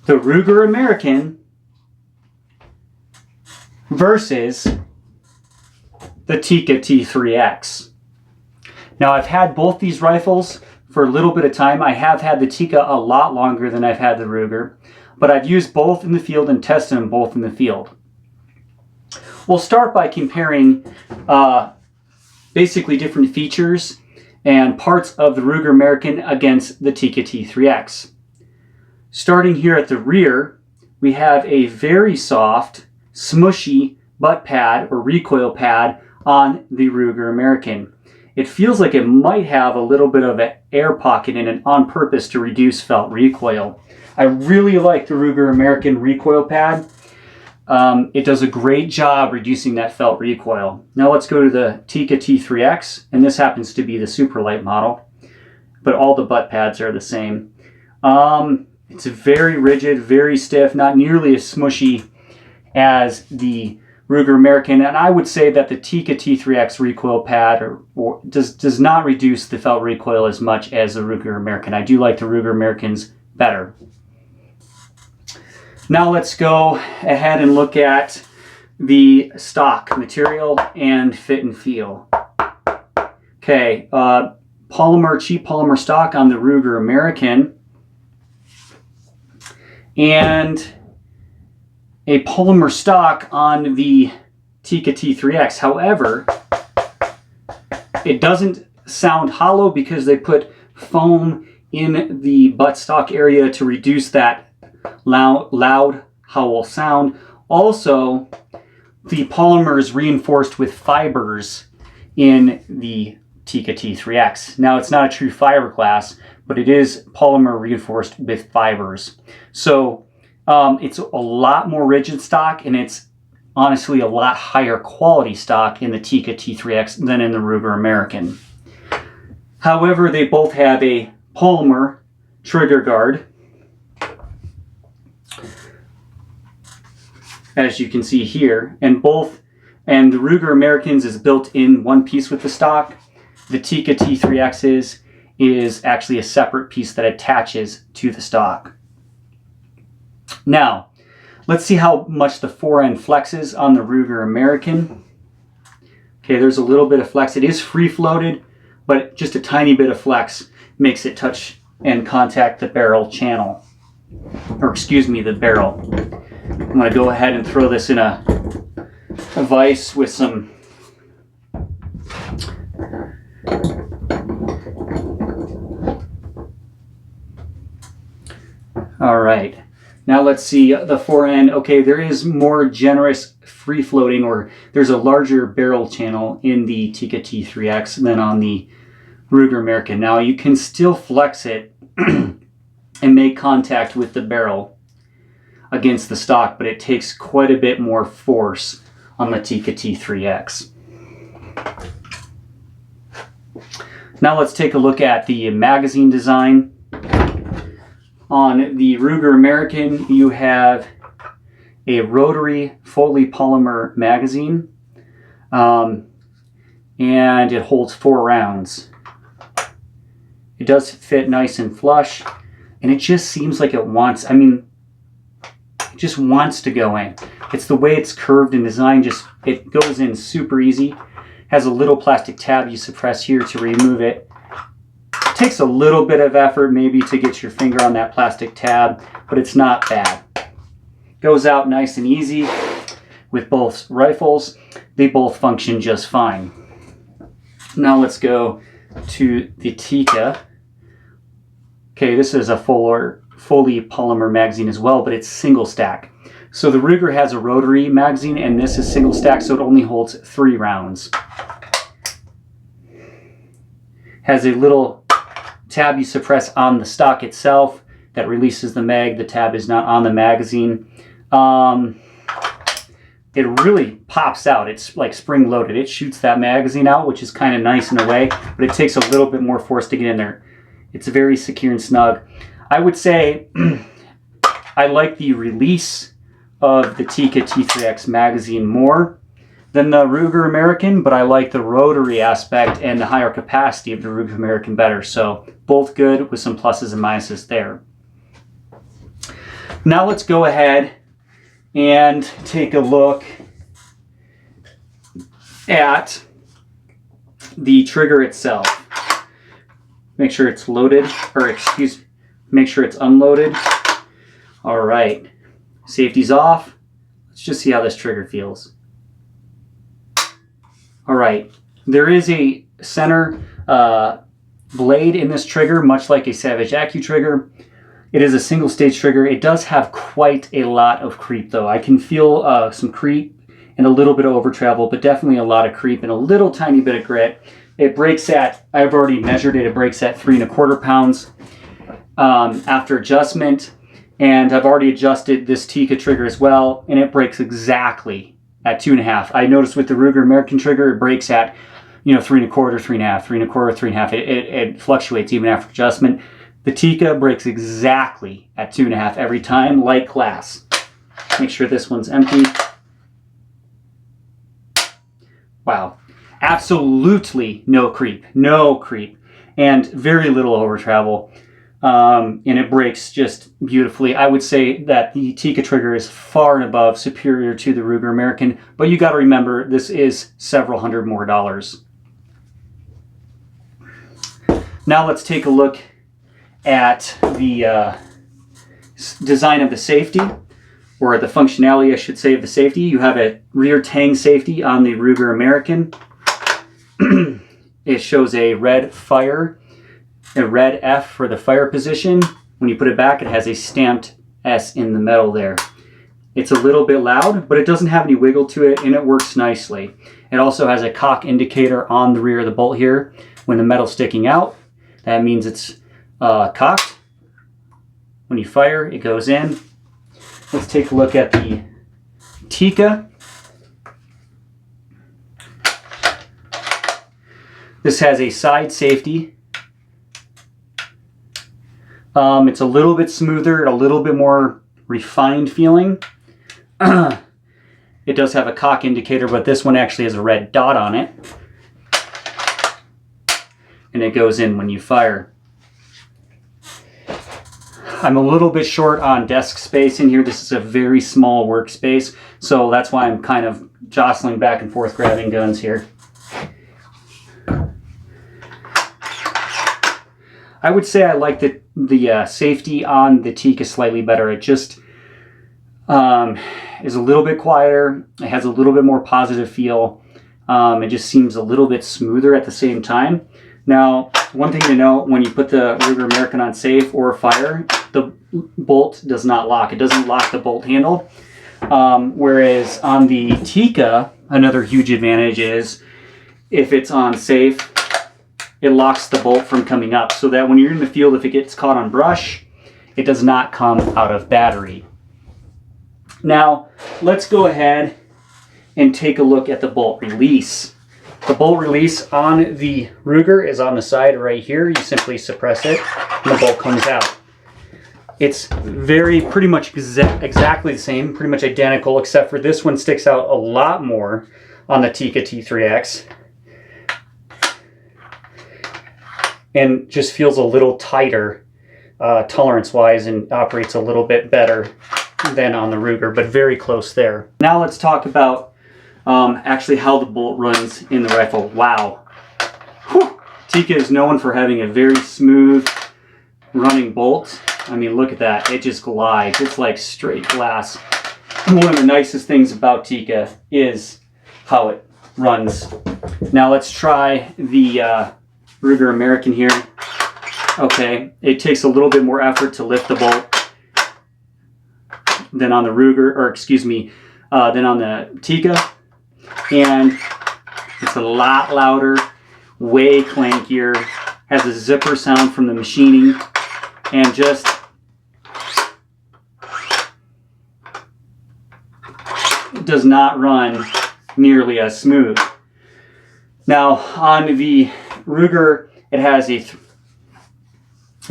the Ruger American versus the Tikka t3x. Now, I've had both these rifles for a little bit of time. I have had the Tikka a lot longer than I've had the Ruger, but I've used both in the field and tested them both in the field. We'll start by comparing basically different features and parts of the Ruger American against the Tikka t3x. Starting here at the rear, we have a very soft, smushy butt pad or recoil pad on the Ruger American. It feels like it might have a little bit of an air pocket in it on purpose to reduce felt recoil. I really like the Ruger American recoil pad. It does a great job reducing that felt recoil. Now let's go to the Tikka t3x, and this happens to be the super light model, but all the butt pads are the same. It's very rigid, very stiff, not nearly as smushy as the Ruger American, and I would say that the Tikka t3x recoil pad does not reduce the felt recoil as much as the Ruger American. I do like the Ruger Americans better. Now let's go ahead and look at the stock material and fit and feel. Okay, cheap polymer stock on the Ruger American, and a polymer stock on the Tikka t3x. However, it doesn't sound hollow because they put foam in the buttstock area to reduce that loud howl sound. Also, the polymer is reinforced with fibers in the Tikka t3x. Now, it's not a true fiberglass, but it is polymer reinforced with fibers. So it's a lot more rigid stock, and it's honestly a lot higher quality stock in the Tikka t3x than in the Ruger American. However, they both have a polymer trigger guard, as you can see here, and the Ruger Americans is built in one piece with the stock. The Tikka t3x is actually a separate piece that attaches to the stock. Now, let's see how much the fore end flexes on the Ruger American. Okay, there's a little bit of flex. It is free floated, but just a tiny bit of flex makes it touch and contact the barrel channel, or excuse me, the barrel. I'm going to go ahead and throw this in a vise with some all right. Now let's see the fore end. Okay, there is more generous free floating, or there's a larger barrel channel in the Tikka t3x than on the Ruger American. Now you can still flex it and make contact with the barrel against the stock, but it takes quite a bit more force on the Tikka t3x. Now let's take a look at the magazine design. On the Ruger American, you have a rotary Foley polymer magazine, and it holds 4 rounds. It does fit nice and flush, and it just seems like it wants, it just wants to go in. It's the way it's curved and designed, it goes in super easy. Has a little plastic tab you suppress here to remove it. Takes a little bit of effort maybe to get your finger on that plastic tab, but it's not bad. Goes out nice and easy with both rifles. They both function just fine. Now let's go to the Tikka. Okay, this is a Foley polymer magazine as well, but it's single stack. So the Ruger has a rotary magazine, and this is single stack, so it only holds 3 rounds. Has a little tab you suppress on the stock itself that releases the mag. The tab is not on the magazine. It really pops out. It's like spring loaded. It shoots that magazine out, which is kind of nice in a way, but it takes a little bit more force to get in there. It's very secure and snug. I would say I like the release of the Tikka t3x magazine more than the Ruger American, but I like the rotary aspect and the higher capacity of the Ruger American better. So both good with some pluses and minuses there. Now let's go ahead and take a look at the trigger itself. Make sure it's loaded, or make sure it's unloaded. All right, safety's off. Let's just see how this trigger feels. All right, there is a center blade in this trigger, much like a Savage Accu trigger. It is a single stage trigger. It does have quite a lot of creep though. I can feel some creep and a little bit of over travel, but definitely a lot of creep and a little tiny bit of grit. It breaks at, I've already measured it, it breaks at 3¼ pounds after adjustment. And I've already adjusted this Tikka trigger as well, and it breaks exactly at 2.5. I noticed with the Ruger American trigger, it breaks at 3¼ 3.5, 3¼ 3.5. It fluctuates even after adjustment. The Tikka breaks exactly at 2.5 every time, like glass. Make sure this one's empty. Wow, absolutely no creep, and very little over travel. And it breaks just beautifully. I would say that the Tikka trigger is far and above superior to the Ruger American, but you got to remember this is several hundred more dollars. Now let's take a look at the design of the safety, or the functionality, I should say, of the safety. You have a rear tang safety on the Ruger American. It shows a red fire, a red F for the fire position. When you put it back, it has a stamped S in the metal there. It's a little bit loud, but it doesn't have any wiggle to it, and it works nicely. It also has a cock indicator on the rear of the bolt here. When the metal's sticking out, that means it's cocked. When you fire, it goes in. Let's take a look at the Tikka. This has a side safety. It's a little bit smoother, a little bit more refined feeling. It does have a cock indicator, but this one actually has a red dot on it. And it goes in when you fire. I'm a little bit short on desk space in here. This is a very small workspace, so that's why I'm kind of jostling back and forth grabbing guns here. I would say I like the safety on the Tikka slightly better. It just is a little bit quieter. It has a little bit more positive feel. It just seems a little bit smoother at the same time. Now, one thing to note, when you put the Ruger American on safe or fire, the bolt does not lock. It doesn't lock the bolt handle. Whereas on the Tikka, another huge advantage is if it's on safe, it locks the bolt from coming up, so that when you're in the field, if it gets caught on brush, it does not come out of battery. Now, let's go ahead and take a look at the bolt release. The bolt release on the Ruger is on the side right here. You simply suppress it and the bolt comes out. It's pretty much exactly the same, pretty much identical, except for this one sticks out a lot more on the Tikka t3x. And just feels a little tighter tolerance-wise and operates a little bit better than on the Ruger, but very close there. Now let's talk about actually how the bolt runs in the rifle. Wow. Whew. Tikka is known for having a very smooth running bolt. I mean, look at that. It just glides. It's like straight glass. One of the nicest things about Tikka is how it runs. Now let's try the Ruger American here. Okay, it takes a little bit more effort to lift the bolt than on the Ruger, or excuse me, than on the Tikka. And it's a lot louder, way clankier, has a zipper sound from the machining, and just does not run nearly as smooth. Now on the Ruger, it has a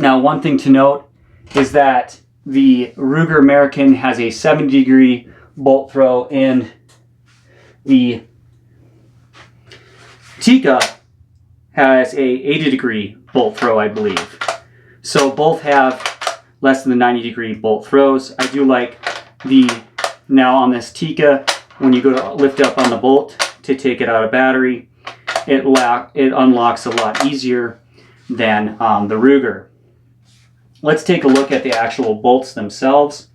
now one thing to note is that the Ruger American has a 70-degree bolt throw, and the Tikka has a 80-degree bolt throw, I believe. So both have less than the 90-degree bolt throws. I do like now on this Tikka, when you go to lift up on the bolt to take it out of battery, it unlocks a lot easier than the Ruger. Let's take a look at the actual bolts themselves.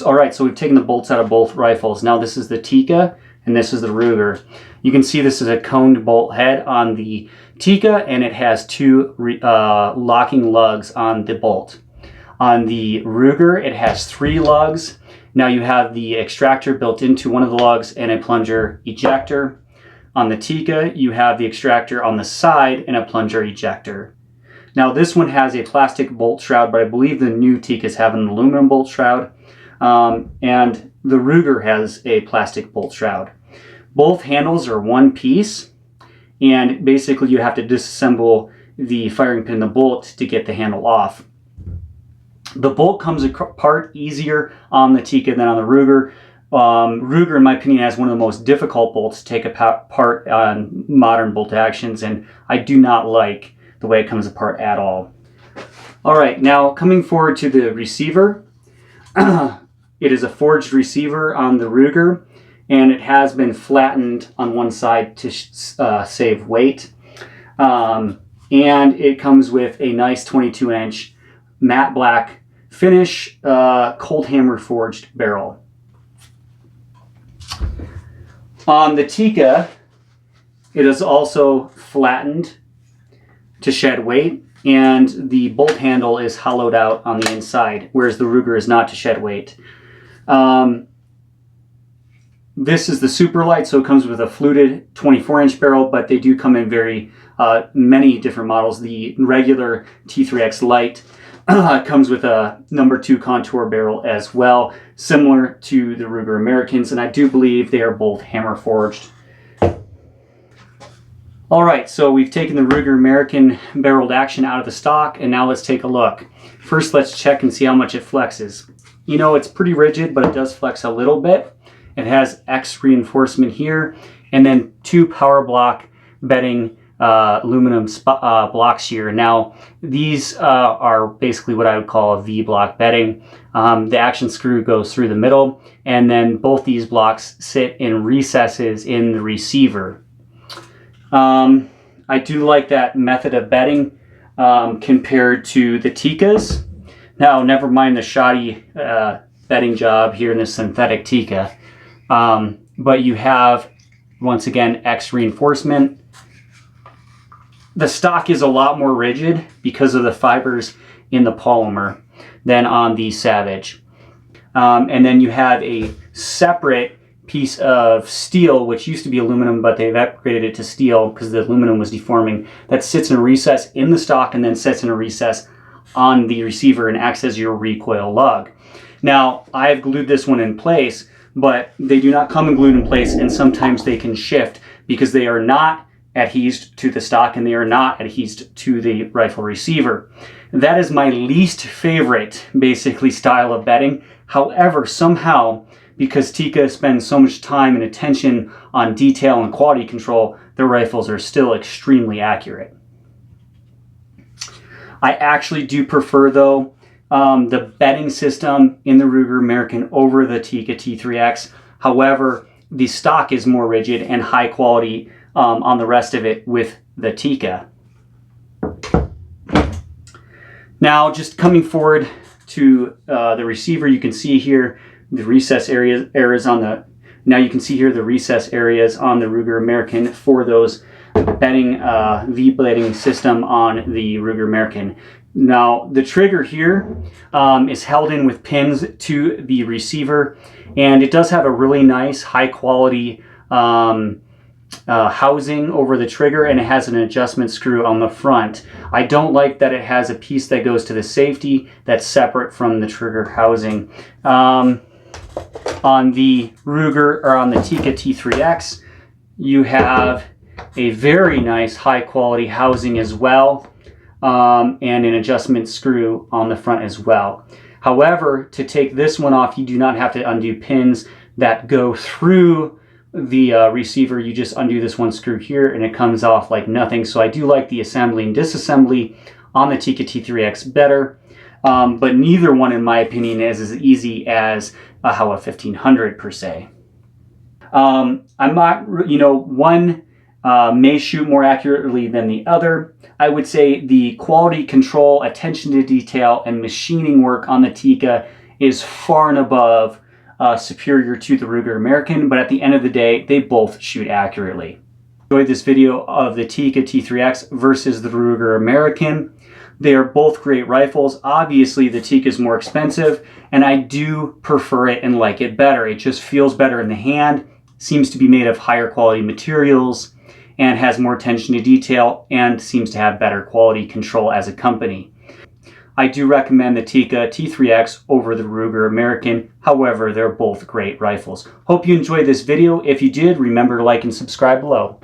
All right, so we've taken the bolts out of both rifles. Now this is the Tikka and this is the Ruger. You can see this is a coned bolt head on the Tikka, and it has two locking lugs on the bolt. On the Ruger, it has 3 lugs. Now you have the extractor built into one of the lugs and a plunger ejector. On the Tikka, you have the extractor on the side and a plunger ejector. Now this one has a plastic bolt shroud, but I believe the new Tikkas have an aluminum bolt shroud. And the Ruger has a plastic bolt shroud. Both handles are one piece, and basically you have to disassemble the firing pin and the bolt to get the handle off. The bolt comes apart easier on the Tikka than on the Ruger. Ruger, in my opinion, has one of the most difficult bolts to take apart on modern bolt actions, and I do not like the way it comes apart at all. All right, now coming forward to the receiver. It is a forged receiver on the Ruger, and it has been flattened on one side to save weight. And it comes with a nice 22-inch matte black finish, cold hammer forged barrel. On the Tikka, it is also flattened to shed weight, and the bolt handle is hollowed out on the inside, whereas the Ruger is not to shed weight. This is the super light, so it comes with a fluted 24-inch barrel, but they do come in very many different models. The regular T3X light comes with a number 2 contour barrel as well, similar to the Ruger Americans, and I do believe they are both hammer forged. All right, so we've taken the Ruger American barreled action out of the stock, and now let's take a look. First, let's check and see how much it flexes. You know, it's pretty rigid, but it does flex a little bit. It has X reinforcement here, and then 2 power block bedding aluminum blocks here. Now, these are basically what I would call a V-block bedding. The action screw goes through the middle, and then both these blocks sit in recesses in the receiver. I do like that method of bedding compared to the Tikkas. Now, never mind the shoddy bedding job here in this synthetic Tikka. But you have, once again, X reinforcement. The stock is a lot more rigid because of the fibers in the polymer than on the Savage. And then you have a separate piece of steel, which used to be aluminum, but they've upgraded it to steel because the aluminum was deforming, that sits in a recess in the stock and then sits in a recess on the receiver and acts as your recoil lug. Now, I've glued this one in place, but they do not come glued in place, and sometimes they can shift because they are not adhesed to the stock and they are not adhesed to the rifle receiver. That is my least favorite, basically, style of bedding. However, somehow, because Tikka spends so much time and attention on detail and quality control, their rifles are still extremely accurate. I actually do prefer, though, the bedding system in the Ruger American over the Tikka T3X. However, the stock is more rigid and high quality on the rest of it with the Tikka. Now, just coming forward to the receiver, you can see here the recess areas on the. Now you can see here the recess areas on the Ruger American for those bedding V-bedding system on the Ruger American. Now the trigger here is held in with pins to the receiver, and it does have a really nice high quality housing over the trigger, and it has an adjustment screw on the front. I don't like that it has a piece that goes to the safety that's separate from the trigger housing. On the Ruger, or on the Tikka T3X, you have a very nice high quality housing as well, and an adjustment screw on the front as well. However, to take this one off, you do not have to undo pins that go through the receiver. You just undo this one screw here and it comes off like nothing. So I do like the assembly and disassembly on the Tikka T3X better. but neither one, in my opinion, is as easy as a Howa 1500 per se. I'm not, one may shoot more accurately than the other. I would say the quality control, attention to detail, and machining work on the Tikka is far and above superior to the Ruger American, but at the end of the day, they both shoot accurately. Enjoyed this video of the Tikka T3X versus the Ruger American. They are both great rifles. Obviously, the Tikka is more expensive, and I do prefer it and like it better. It just feels better in the hand, seems to be made of higher quality materials, and has more attention to detail, and seems to have better quality control as a company. I do recommend the Tikka T3X over the Ruger American. However, they're both great rifles. Hope you enjoyed this video. If you did, remember to like and subscribe below.